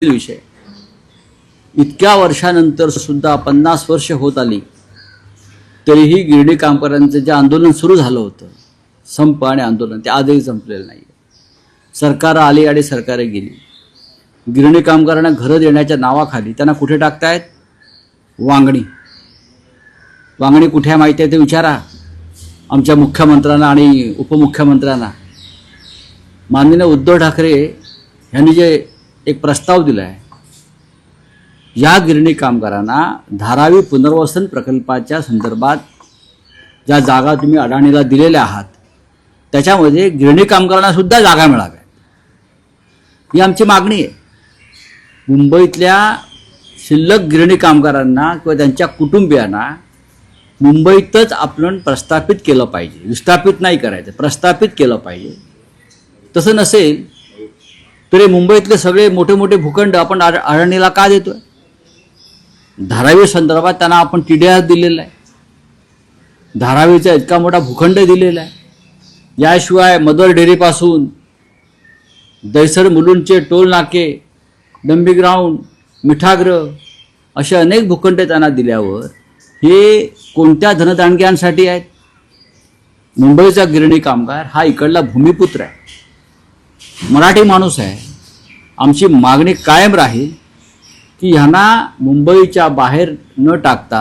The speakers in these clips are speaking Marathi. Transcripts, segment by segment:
विषय इतक्या वर्षानंतर सुद्धा 50 वर्ष होत आली तरीही गिरणी कामगारांचं जे आंदोलन सुरू झालं होतं, संप आणि आंदोलन, ते आजही संपलेलं नाही. सरकार आली आणि सरकारे गेली. गिरणी कामगारांना घरं देण्याच्या नावाखाली त्यांना कुठे टाकतायत? वांगणी. वांगणी कुठे आहे माहिती आहे ते विचारा आमच्या मुख्यमंत्र्यांना आणि उपमुख्यमंत्र्यांना. माननीय उद्धव ठाकरे यांनी जे एक प्रस्ताव दिला आहे, या गिरणी कामगारांना धारावी पुनर्वसन प्रकल्पाच्या संदर्भात ज्या जागा तुम्ही अडाणीला दिलेल्या आहात त्याच्यामध्ये गिरणी कामगारांना सुद्धा जागा मिळाव्या, ही आमची मागणी आहे. मुंबईतल्या शिल्लक गिरणी कामगारांना किंवा त्यांच्या कुटुंबियांना मुंबईतच आपण प्रस्थापित केलं पाहिजे. विस्थापित नाही करायचं, प्रस्थापित केलं पाहिजे. तसं नसेल तरी मुंबईतले सगळे मोठे मोठे भूखंड आपण अडाणीला का देतोय? धारावी संदर्भात त्यांना आपण TDR दिलेला आहे, धारावीचा इतका मोठा भूखंड दिलेला आहे. याशिवाय मदर डेअरीपासून दैसर मुलुंडचे टोल नाके, डंबी ग्राउंड, मिठागृह असे अनेक भूखंड त्यांना दिल्यावर हे कोणत्या धनदांडग्यांसाठी आहेत? मुंबईचा गिरणी कामगार हा इकडला भूमिपुत्र आहे, मराठी माणूस आहे. आमची मागणी कायम राहील की ह्यांना मुंबईच्या बाहेर न टाकता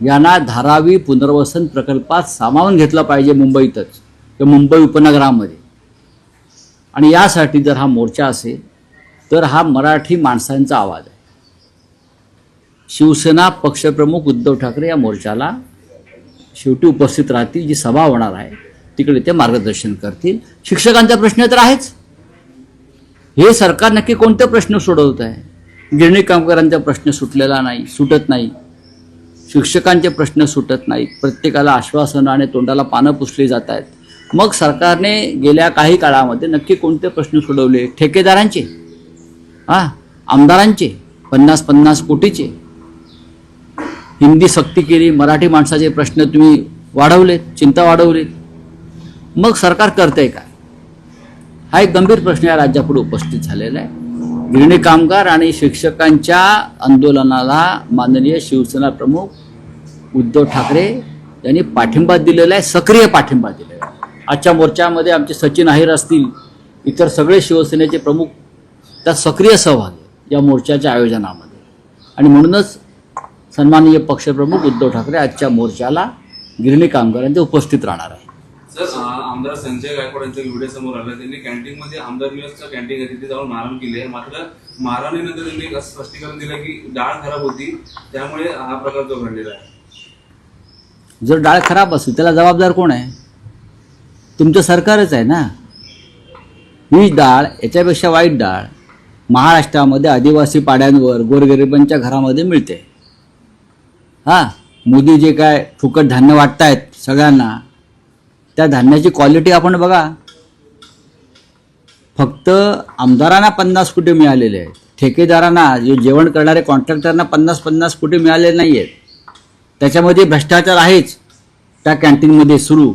यांना धारावी पुनर्वसन प्रकल्पात सामावून घेतलं पाहिजे, मुंबईतच किंवा मुंबई उपनगरामध्ये. आणि यासाठी जर हा मोर्चा असेल तर हा मराठी माणसांचा आवाज आहे. शिवसेना पक्षप्रमुख उद्धव ठाकरे या मोर्चाला शेवटी उपस्थित राहतील. जी सभा होणार आहे तिकडे ते मार्गदर्शन करतील. शिक्षकांचा प्रश्न तर आहेच. हे सरकार नक्की कोणते प्रश्न सोडवत आहे? गिरणी कामगारांचा प्रश्न सुटलेला नाही, सुटत नाही. शिक्षकांचे प्रश्न सुटत नाहीत. प्रत्येकाला आश्वासनं आणि तोंडाला पानं पुसली जात आहेत. मग सरकारने गेल्या काही काळामध्ये नक्की कोणते प्रश्न सोडवले? ठेकेदारांचे, आमदारांचे 50-50 कोटीचे. हिंदी सक्ती केली, मराठी माणसाचे प्रश्न तुम्ही वाढवलेत, चिंता वाढवलीत. मग सरकार करतंय काय? हा एक गंभीर प्रश्न या राज्यापुढे उपस्थित झालेला आहे. गिरणी कामगार आणि शिक्षकांच्या आंदोलनाला माननीय शिवसेना प्रमुख उद्धव ठाकरे यांनी पाठिंबा दिलेला आहे, सक्रिय पाठिंबा दिलेला आहे. आजच्या मोर्चामध्ये आमचे सचिन अहिर असतील, इतर सगळे शिवसेनेचे प्रमुख त्यात सक्रिय सहभागी या मोर्चाच्या आयोजनामध्ये. आणि म्हणूनच सन्माननीय पक्षप्रमुख उद्धव ठाकरे आजच्या मोर्चाला गिरणी कामगारांचे उपस्थित राहणार आहे. सर, आमदार संजय गायकवाड यांचा व्हिडिओ समोर आला. त्यांनी कॅन्टीनमध्ये आमदार निवासच्या कॅन्टीन आहे तिथे जाऊन मारहाण केली आहे. मात्र मारहाणीनंतर त्यांनी एक स्पष्टीकरण दिलं की डाळ खराब होती, त्यामुळे हा प्रकार जो घडलेला आहे. जर डाळ खराब असेल त्याला जबाबदार कोण आहे? तुमचं सरकारच आहे ना. ही डाळ, याच्यापेक्षा वाईट डाळ महाराष्ट्रामध्ये आदिवासी पाड्यांवर गोरगरिबांच्या घरामध्ये मिळते. मोदी जे काय फुकट धान्य वाटतायत सगळ्यांना, त्या धान्याची क्वालिटी आपण बघा. फक्त आमदारांना 50 कोटी मिळालेले आहेत, ठेकेदारांना, जे जेवण करणारे कॉन्ट्रॅक्टरना 50-50 कोटी मिळालेले नाही आहेत. त्याच्यामध्ये भ्रष्टाचार आहेच त्या कॅन्टीनमध्ये सुरू.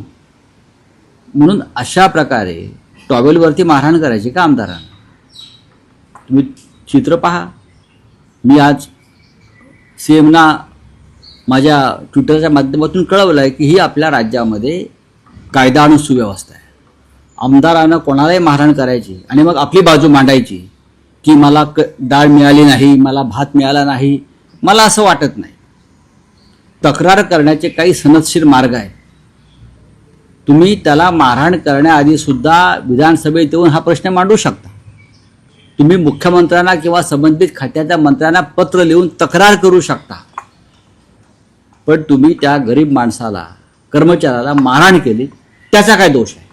म्हणून अशा प्रकारे टॉवेलवरती मारहाण करायची का आमदारांना? तुम्ही चित्र पहा. मी आज CMना माझ्या ट्विटरच्या माध्यमातून कळवलं आहे की ही आपल्या राज्यामध्ये कायदा आणि सुव्यवस्था आहे. आमदारांना कोणालाही मारहाण करायची आणि मग आपली बाजू मांडायची की मला डाळ मिळाली नाही, मला भात मिळाला नाही. मला असं वाटत नाही. तक्रार करण्याचे काही सनदशीर मार्ग आहेत. तुम्ही त्याला मारहाण करण्याआधी सुद्धा विधानसभेत येऊन हा प्रश्न मांडू शकता. तुम्ही मुख्यमंत्र्यांना किंवा संबंधित खात्याच्या मंत्र्यांना पत्र लिहून तक्रार करू शकता. पण तुम्ही त्या गरीब माणसाला, कर्मचाऱ्याला मारहाण केली, त्याचा काय दोष आहे?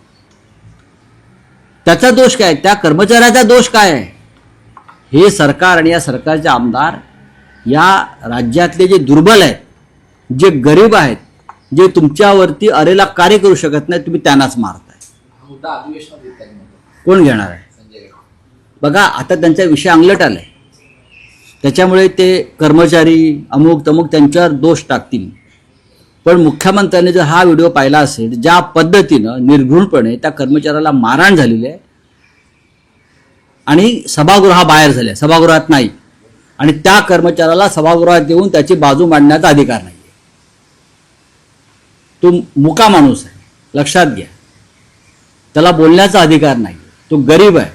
त्याचा दोष काय? त्या कर्मचाऱ्याचा दोष काय आहे? हे सरकार आणि या सरकारचे आमदार या राज्यातले जे दुर्बल आहेत, जे गरीब आहेत, जे तुमच्यावरती अरेला कार्य करू शकत नाही, तुम्ही त्यांनाच मारताय. कोण घेणार आहे? बघा, आता त्यांचा विषय अंगलट आलाय. त्याच्यामुळे ते कर्मचारी अमुक तमुक त्यांच्यावर दोष टाकतील. पण मुख्यमंत्र्यांनी जर हा व्हिडिओ पाहिला असेल, ज्या पद्धतीनं निर्घृणपणे त्या कर्मचाऱ्याला मारहाण झालेली आहे, आणि सभागृहाबाहेर झाल्या, सभागृहात नाही. आणि त्या कर्मचाऱ्याला सभागृहात येऊन त्याची बाजू मांडण्याचा अधिकार नाही. तो मुका माणूस आहे, लक्षात घ्या. त्याला बोलण्याचा अधिकार नाही. तो गरीब आहे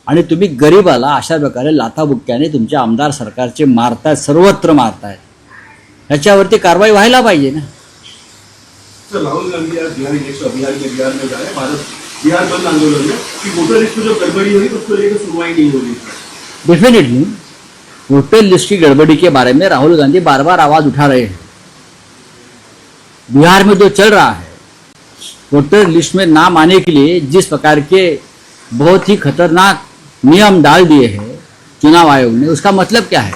आणि तुम्ही गरीबाला अशा प्रकारे लाथाबुक्क्याने तुमचे आमदार सरकारचे मारतायत, सर्वत्र मारतायत. ह्याच्यावरती कारवाई व्हायला पाहिजे ना. सर, राहुल गांधी आज बिहार इलेक्शन अभियान में बिहार में जा रहे हैं. भारत बिहार बंद आंदोलन में कि वोटर लिस्ट में जो गड़बड़ी हुई उसको लेकर सुनवाई नहीं हो रही. डेफिनेटली वोटर लिस्ट की गड़बड़ी के बारे में राहुल गांधी बार बार आवाज उठा रहे हैं. बिहार में जो चल रहा है, वोटर लिस्ट में नाम आने के लिए जिस प्रकार के बहुत ही खतरनाक नियम डाल दिए हैं चुनाव आयोग ने, उसका मतलब क्या है?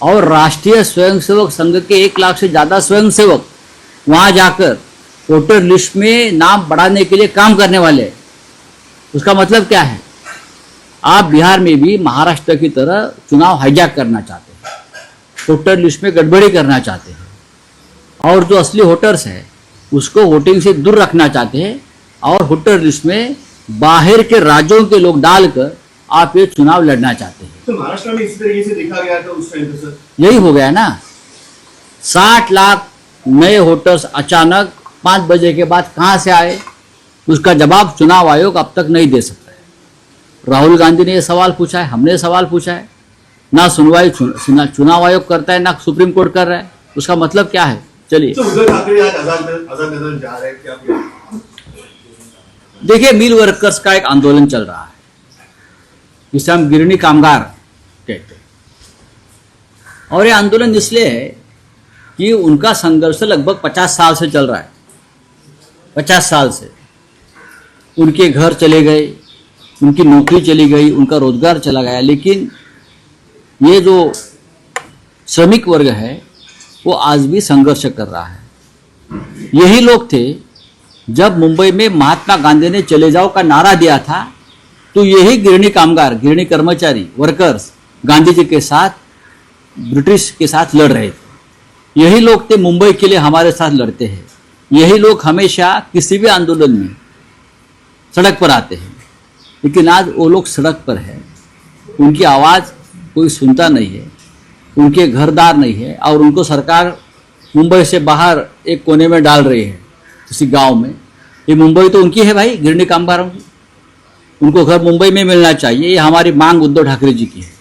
और राष्ट्रीय स्वयंसेवक संघ के 1 लाख से ज़्यादा स्वयंसेवक वहाँ जाकर वोटर लिस्ट में नाम बढ़ाने के लिए काम करने वाले हैं. उसका मतलब क्या है? आप बिहार में भी महाराष्ट्र की तरह चुनाव हाईजैक करना चाहते हैं, वोटर लिस्ट में गड़बड़ी करना चाहते हैं, और जो असली वोटर्स है उसको वोटिंग से दूर रखना चाहते हैं, और वोटर लिस्ट में बाहर के राज्यों के लोग डालकर आप ये चुनाव लड़ना चाहते हैं. तो महाराष्ट्र में इसी तरीके से देखा गया था उस टाइम पे सर. यही हो गया ना. 60 लाख नए वोटर्स अचानक 5 बजे के बाद कहाँ से आए? उसका जवाब चुनाव आयोग अब तक नहीं दे सकता है. राहुल गांधी ने ये सवाल पूछा है, हमने सवाल पूछा है. ना सुनवाई चुनाव आयोग करता है, ना सुप्रीम कोर्ट कर रहा है. उसका मतलब क्या है? चलिए, तो उद्धव ठाकरे आज आजाद मैदान जा रहे हैं, क्या? देखिए, मिल वर्कर्स का एक आंदोलन चल रहा है जिसे हम गिरनी कामगार कहते हैं. और ये आंदोलन इसलिए है कि उनका संघर्ष लगभग 50 साल से चल रहा है. 50 साल से उनके घर चले गए, उनकी नौकरी चली गई, उनका रोजगार चला गया. लेकिन ये जो श्रमिक वर्ग है वो आज भी संघर्ष कर रहा है. यही लोग थे जब मुंबई में महात्मा गांधी ने चले जाओ का नारा दिया था, तो यही गिरनी कामगार, गिरनी कर्मचारी, वर्कर्स गांधी जी के साथ, ब्रिटिश के साथ लड़ रहे थे. यही लोग थे मुंबई के लिए हमारे साथ लड़ते हैं. यही लोग हमेशा किसी भी आंदोलन में सड़क पर आते हैं. लेकिन आज वो लोग सड़क पर है, उनकी आवाज़ कोई सुनता नहीं है, उनके घरदार नहीं है, और उनको सरकार मुंबई से बाहर एक कोने में डाल रही है, किसी गांव में. ये मुंबई तो उनकी है भाई, गिरनी कामगारों की. उनको घर मुंबई में मिलना चाहिए. ये हमारी मांग उद्धव ठाकरे जी की है.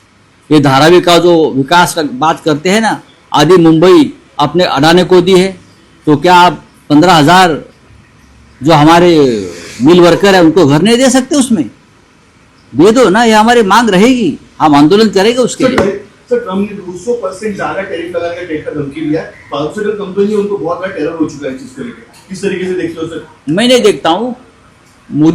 ये धारावी का जो विकास का बात करते हैं ना, आधी मुंबई अपने अडाने को दी है, तो क्या आप 15,000 जो हमारे मिल वर्कर है उनको घर नहीं दे सकते? उसमें दे दो ना. ये हमारी मांग रहेगी, हम आंदोलन करेंगे उसके लिए. सर, ट्रम्प ने 200% ज्यादा टैरिफ लगाने का डेट का धमकी दिया है. फार्मास्यूटिकल कंपनी उनको बहुत बड़ा टेरर हो चुका है इस चीज को लेकर. किस तरीके से देखते हो सर? मैं नहीं देखता हूँ. मोदी